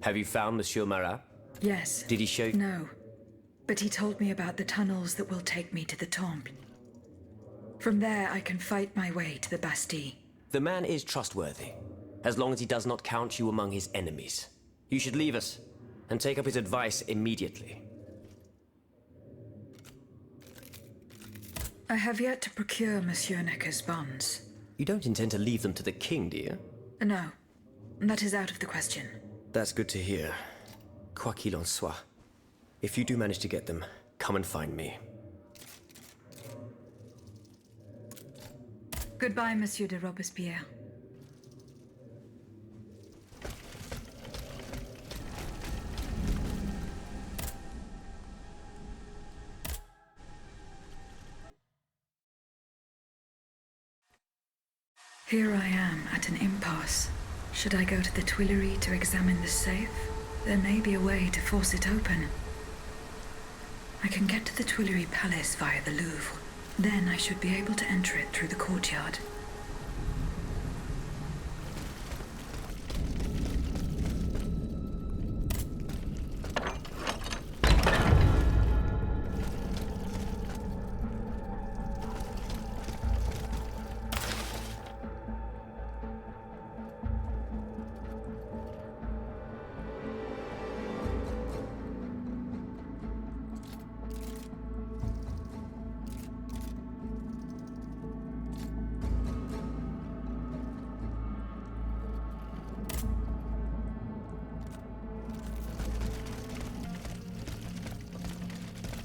Have you found Monsieur Marat? Yes. Did he show you? No. But he told me about the tunnels that will take me to the Temple. From there, I can fight my way to the Bastille. The man is trustworthy, as long as he does not count you among his enemies. You should leave us, and take up his advice immediately. I have yet to procure Monsieur Necker's bonds. You don't intend to leave them to the king, do you? No, that is out of the question. That's good to hear. Quoi qu'il en soit, if you do manage to get them, come and find me. Goodbye, Monsieur de Robespierre. Here I am at an impasse. Should I go to the Tuileries to examine the safe? There may be a way to force it open. I can get to the Tuileries Palace via the Louvre. Then I should be able to enter it through the courtyard.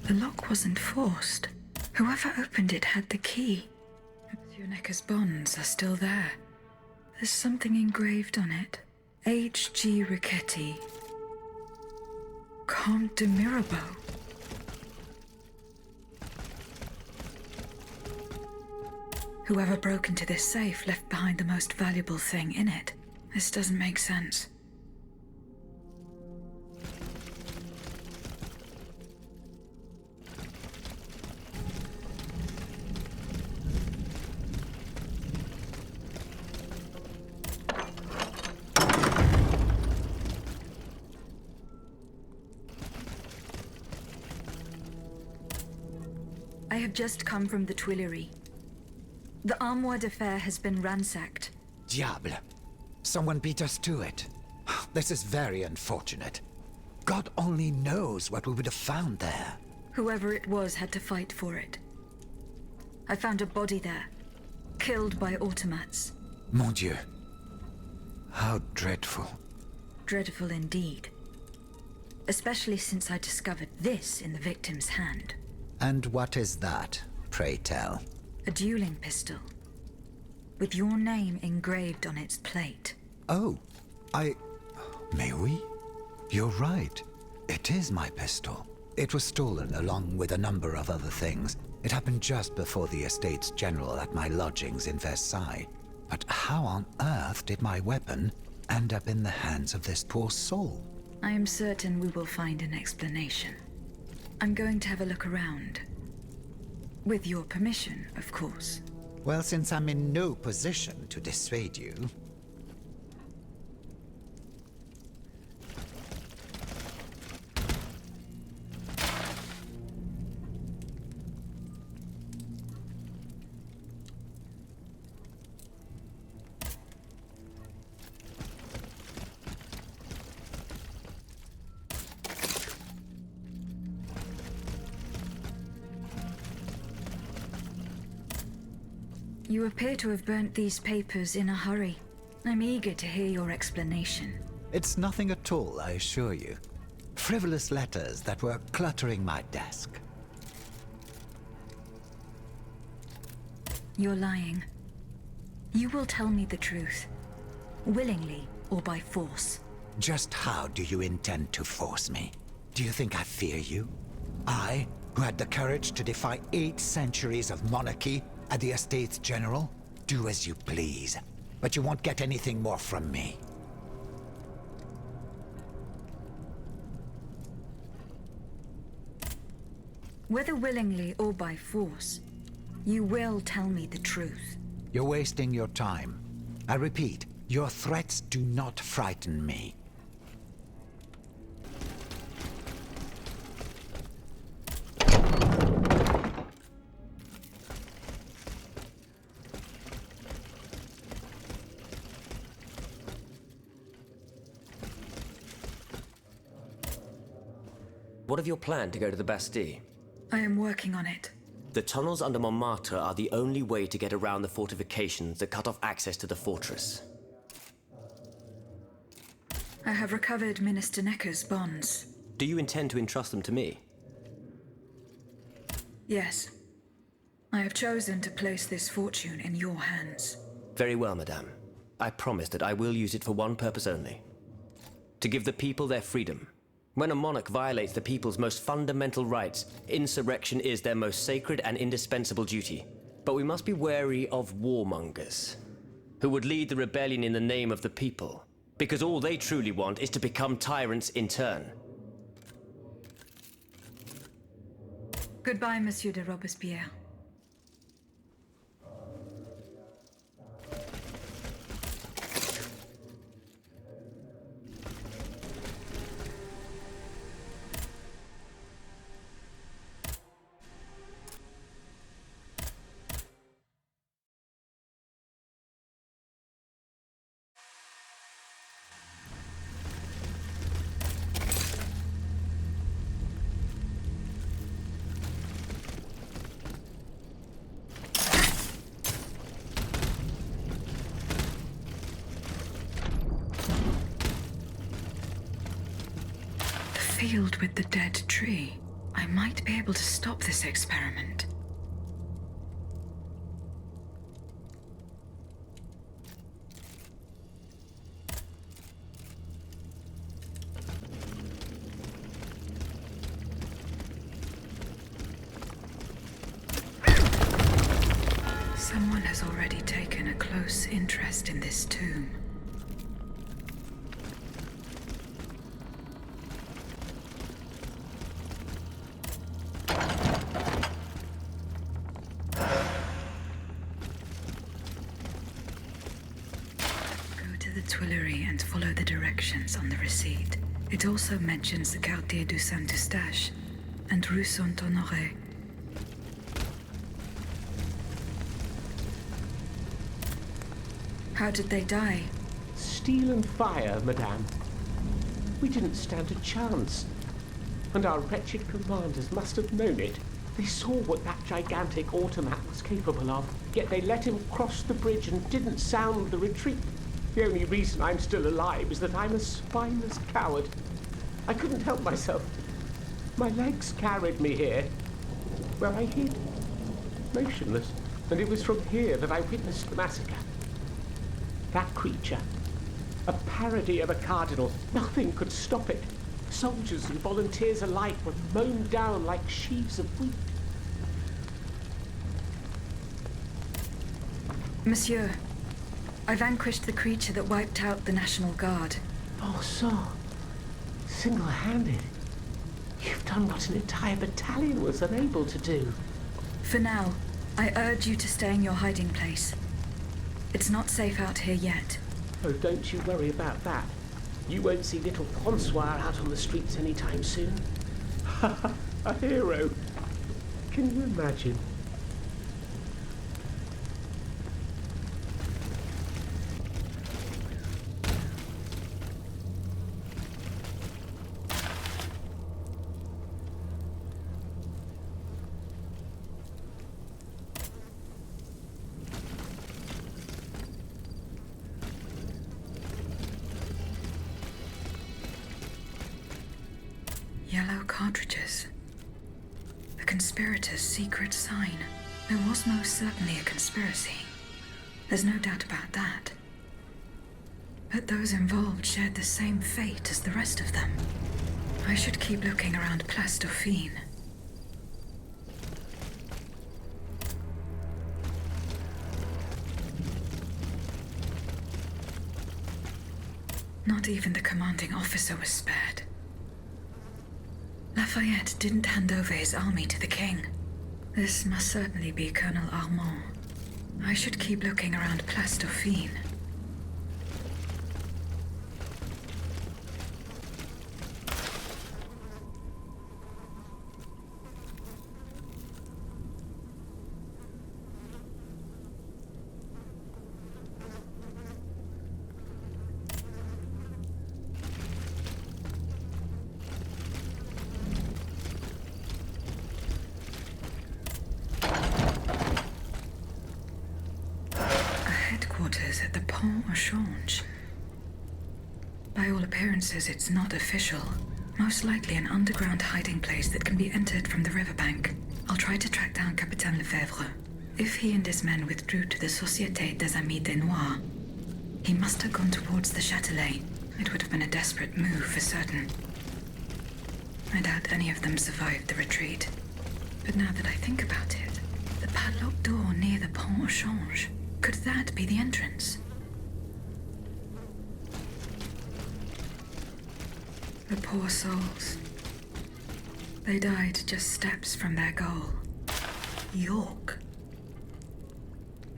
The lock wasn't forced. Whoever opened it had the key. Monsieur Necker's bonds are still there. There's something engraved on it. H.G. Riquetti. Comte de Mirabeau. Whoever broke into this safe left behind the most valuable thing in it. This doesn't make sense. I have just come from the Tuileries. The Armoire de Fer has been ransacked. Diable! Someone beat us to it. This is very unfortunate. God only knows what we would have found there. Whoever it was had to fight for it. I found a body there, killed by automats. Mon Dieu. How dreadful. Dreadful indeed. Especially since I discovered this in the victim's hand. And what is that, pray tell? A dueling pistol, with your name engraved on its plate. Oh, May we? You're right. It is my pistol. It was stolen along with a number of other things. It happened just before the Estates General at my lodgings in Versailles. But how on earth did my weapon end up in the hands of this poor soul? I am certain we will find an explanation. I'm going to have a look around. With your permission, of course. Well, since I'm in no position to dissuade you... You appear to have burnt these papers in a hurry. I'm eager to hear your explanation. It's nothing at all, I assure you. Frivolous letters that were cluttering my desk. You're lying. You will tell me the truth. Willingly or by force. Just how do you intend to force me? Do you think I fear you? I, who had the courage to defy 8 centuries of monarchy at the Estates General? Do as you please, but you won't get anything more from me. Whether willingly or by force, you will tell me the truth. You're wasting your time. I repeat, your threats do not frighten me. what of your plan to go to the Bastille? I am working on it. The tunnels under Montmartre are the only way to get around the fortifications that cut off access to the fortress. I have recovered Minister Necker's bonds. Do you intend to entrust them to me? Yes. I have chosen to place this fortune in your hands. Very well, madame. I promise that I will use it for one purpose only. To give the people their freedom. When a monarch violates the people's most fundamental rights, insurrection is their most sacred and indispensable duty. But we must be wary of warmongers, who would lead the rebellion in the name of the people, because all they truly want is to become tyrants in turn. Goodbye, Monsieur de Robespierre. Field with the dead tree. I might be able to stop this experiment. Someone has already taken a close interest in this tomb. Tuileries and follow the directions on the receipt. It also mentions the Quartier du Saint-Eustache and Rue Saint-Honoré. How did they die? Steel and fire, madame. We didn't stand a chance. And our wretched commanders must have known it. They saw what that gigantic automat was capable of, yet they let him cross the bridge and didn't sound the retreat. The only reason I'm still alive is that I'm a spineless coward. I couldn't help myself. My legs carried me here, where I hid, motionless, and it was from here that I witnessed the massacre. That creature, a parody of a cardinal, nothing could stop it. Soldiers and volunteers alike were mown down like sheaves of wheat. Monsieur, I vanquished the creature that wiped out the National Guard. Oh, so single-handed. You've done what an entire battalion was unable to do. For now, I urge you to stay in your hiding place. It's not safe out here yet. Oh, don't you worry about that. You won't see little Francois out on the streets anytime soon. A hero. Can you imagine? Yellow cartridges. The conspirator's secret sign. There was most certainly a conspiracy. There's no doubt about that. But those involved shared the same fate as the rest of them. I should keep looking around Place Dauphine. Not even the commanding officer was spared. Lafayette didn't hand over his army to the king. This must certainly be Colonel Armand. I should keep looking around Place Dauphine. headquarters at the Pont au Change. By all appearances, it's not official. Most likely an underground hiding place that can be entered from the riverbank. I'll try to track down Capitaine Lefebvre. If he and his men withdrew to the Société des Amis des Noirs, he must have gone towards the Châtelet. It would have been a desperate move for certain. I doubt any of them survived the retreat. But now that I think about it, the padlocked door near the Pont au Change, could that be the entrance? The poor souls. They died just steps from their goal. York.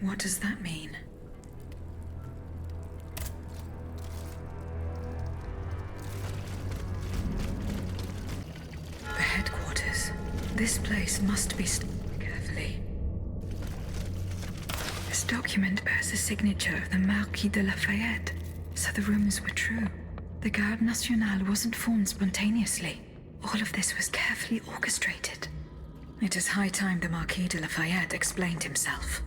What does that mean? The headquarters. This place must be studied carefully. This document bears the signature of the Marquis de Lafayette, so the rumors were true. The Garde Nationale wasn't formed spontaneously. All of this was carefully orchestrated. It is high time the Marquis de Lafayette explained himself.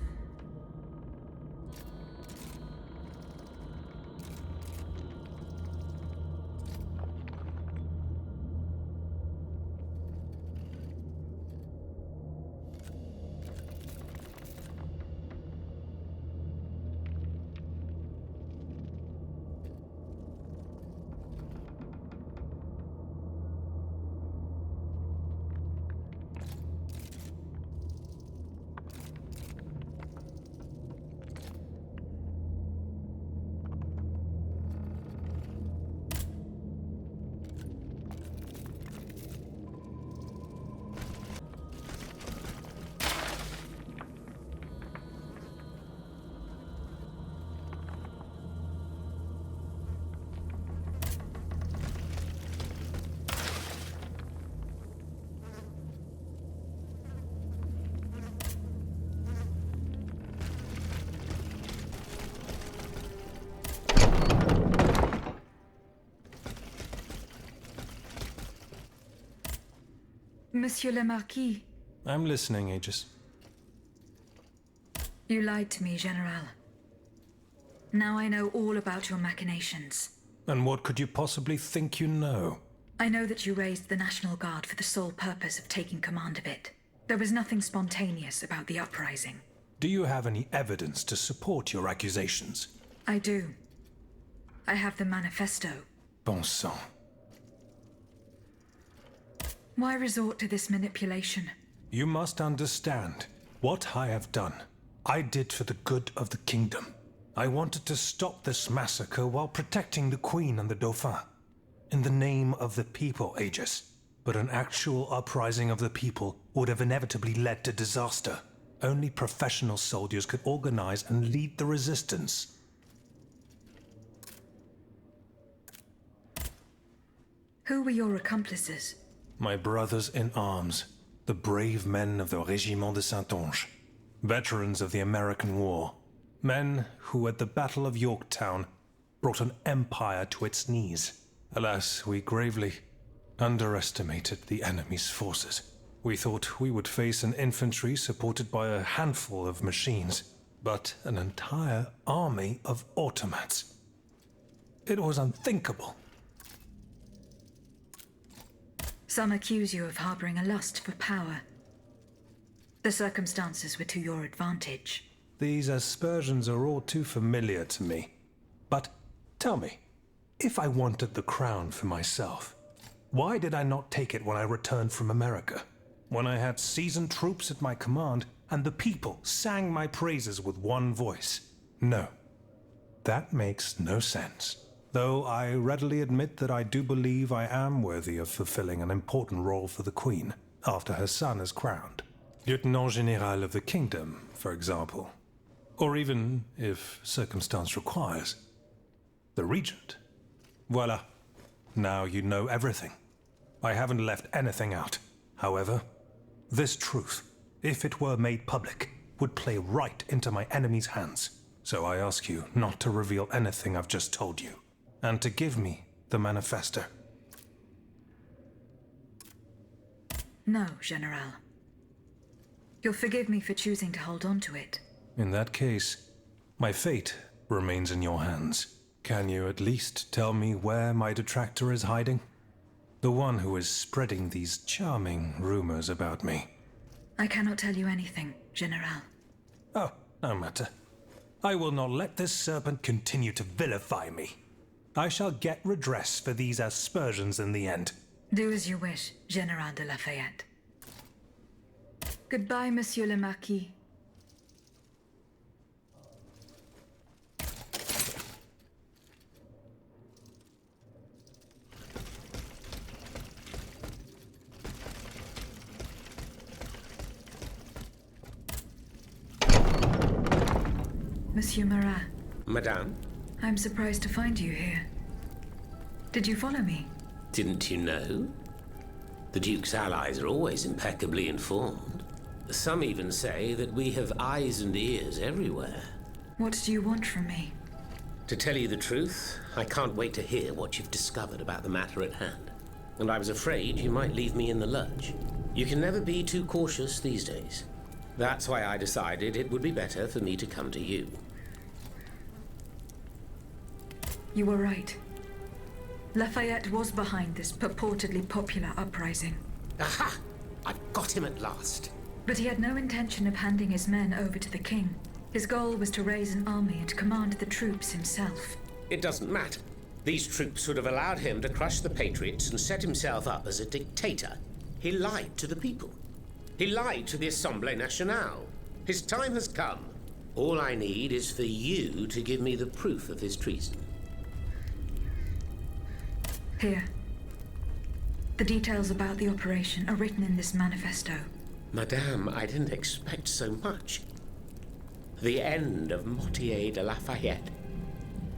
Monsieur le Marquis. I'm listening, Aegis. You lied to me, General. Now I know all about your machinations. And what could you possibly think you know? I know that you raised the National Guard for the sole purpose of taking command of it. There was nothing spontaneous about the uprising. Do you have any evidence to support your accusations? I do. I have the manifesto. Bon sang. Why resort to this manipulation? You must understand. What I have done, I did for the good of the kingdom. I wanted to stop this massacre while protecting the Queen and the Dauphin. In the name of the people, Aegis. But an actual uprising of the people would have inevitably led to disaster. Only professional soldiers could organize and lead the resistance. Who were your accomplices? My brothers in arms, the brave men of the Régiment de Saintonge, veterans of the American War, men who at the Battle of Yorktown brought an empire to its knees. Alas, we gravely underestimated the enemy's forces. We thought we would face an infantry supported by a handful of machines, but an entire army of automats. It was unthinkable. Some accuse you of harboring a lust for power. The circumstances were to your advantage. These aspersions are all too familiar to me. But tell me, if I wanted the crown for myself, why did I not take it when I returned from America? When I had seasoned troops at my command and the people sang my praises with one voice? No, that makes no sense. Though I readily admit that I do believe I am worthy of fulfilling an important role for the Queen after her son is crowned. Lieutenant General of the Kingdom, for example. Or even, if circumstance requires, the Regent. Voila. Now you know everything. I haven't left anything out. However, this truth, if it were made public, would play right into my enemy's hands. So I ask you not to reveal anything I've just told you, and to give me the manifesto. No, General. You'll forgive me for choosing to hold on to it. In that case, my fate remains in your hands. Can you at least tell me where my detractor is hiding? The one who is spreading these charming rumors about me. I cannot tell you anything, General. Oh, no matter. I will not let this serpent continue to vilify me. I shall get redress for these aspersions in the end. Do as you wish, General de Lafayette. Goodbye, Monsieur le Marquis. Monsieur Marat, Madame? I'm surprised to find you here. Did you follow me? Didn't you know? The Duke's allies are always impeccably informed. Some even say that we have eyes and ears everywhere. What do you want from me? To tell you the truth, I can't wait to hear what you've discovered about the matter at hand. And I was afraid you might leave me in the lurch. You can never be too cautious these days. That's why I decided it would be better for me to come to you. You were right. Lafayette was behind this purportedly popular uprising. Aha! I've got him at last. But he had no intention of handing his men over to the king. His goal was to raise an army and command the troops himself. It doesn't matter. These troops would have allowed him to crush the patriots and set himself up as a dictator. He lied to the people. He lied to the Assemblée Nationale. His time has come. All I need is for you to give me the proof of his treason. Here. The details about the operation are written in this manifesto. Madame, I didn't expect so much. The end of Mortier de Lafayette.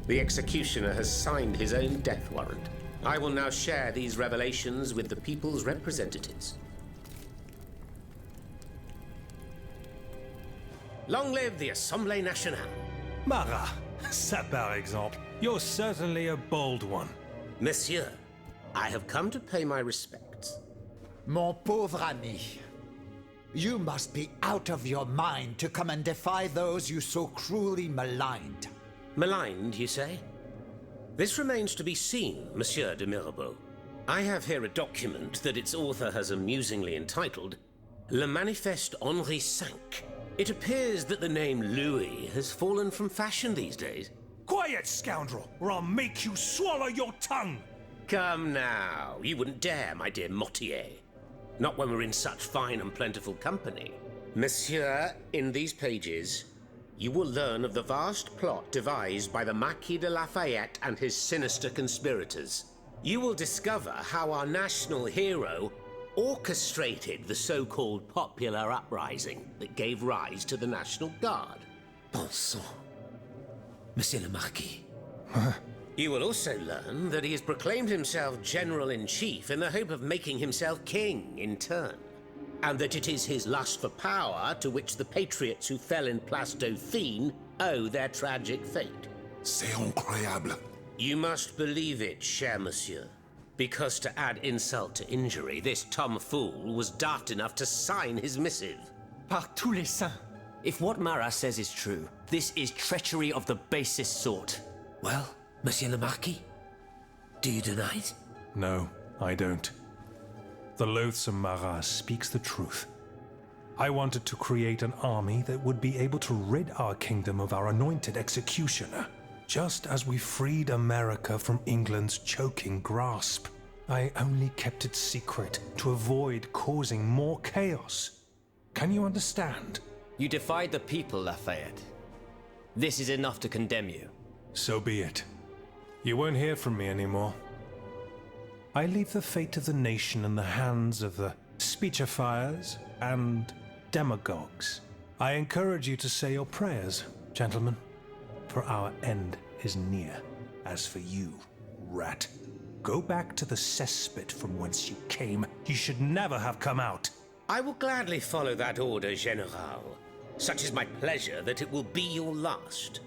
The executioner has signed his own death warrant. I will now share these revelations with the people's representatives. Long live the Assemblée Nationale. Marat, ça par exemple. You're certainly a bold one. Monsieur, I have come to pay my respects. Mon pauvre ami, you must be out of your mind to come and defy those you so cruelly maligned. Maligned, you say? This remains to be seen, Monsieur de Mirabeau. I have here a document that its author has amusingly entitled Le Manifeste Henri V. It appears that the name Louis has fallen from fashion these days. Quiet, scoundrel, or I'll make you swallow your tongue! Come now, you wouldn't dare, my dear Mortier. Not when we're in such fine and plentiful company. Monsieur, in these pages, you will learn of the vast plot devised by the Marquis de Lafayette and his sinister conspirators. You will discover how our national hero orchestrated the so-called popular uprising that gave rise to the National Guard. Bon sang, Monsieur le Marquis. You will also learn that he has proclaimed himself General-in-Chief in the hope of making himself king in turn, and that it is his lust for power to which the patriots who fell in Place Dauphine owe their tragic fate. C'est incroyable. You must believe it, cher monsieur, because to add insult to injury, this tomfool was daft enough to sign his missive. Par tous les saints. If what Marat says is true, this is treachery of the basest sort. Well, Monsieur le Marquis, do you deny it? No, I don't. The loathsome Marat speaks the truth. I wanted to create an army that would be able to rid our kingdom of our anointed executioner, just as we freed America from England's choking grasp. I only kept it secret to avoid causing more chaos. Can you understand? You defied the people, Lafayette. This is enough to condemn you. So be it. You won't hear from me anymore. I leave the fate of the nation in the hands of the speechifiers and demagogues. I encourage you to say your prayers, gentlemen, for our end is near. As for you, rat, go back to the cesspit from whence you came. You should never have come out. I will gladly follow that order, General. Such is my pleasure that it will be your last.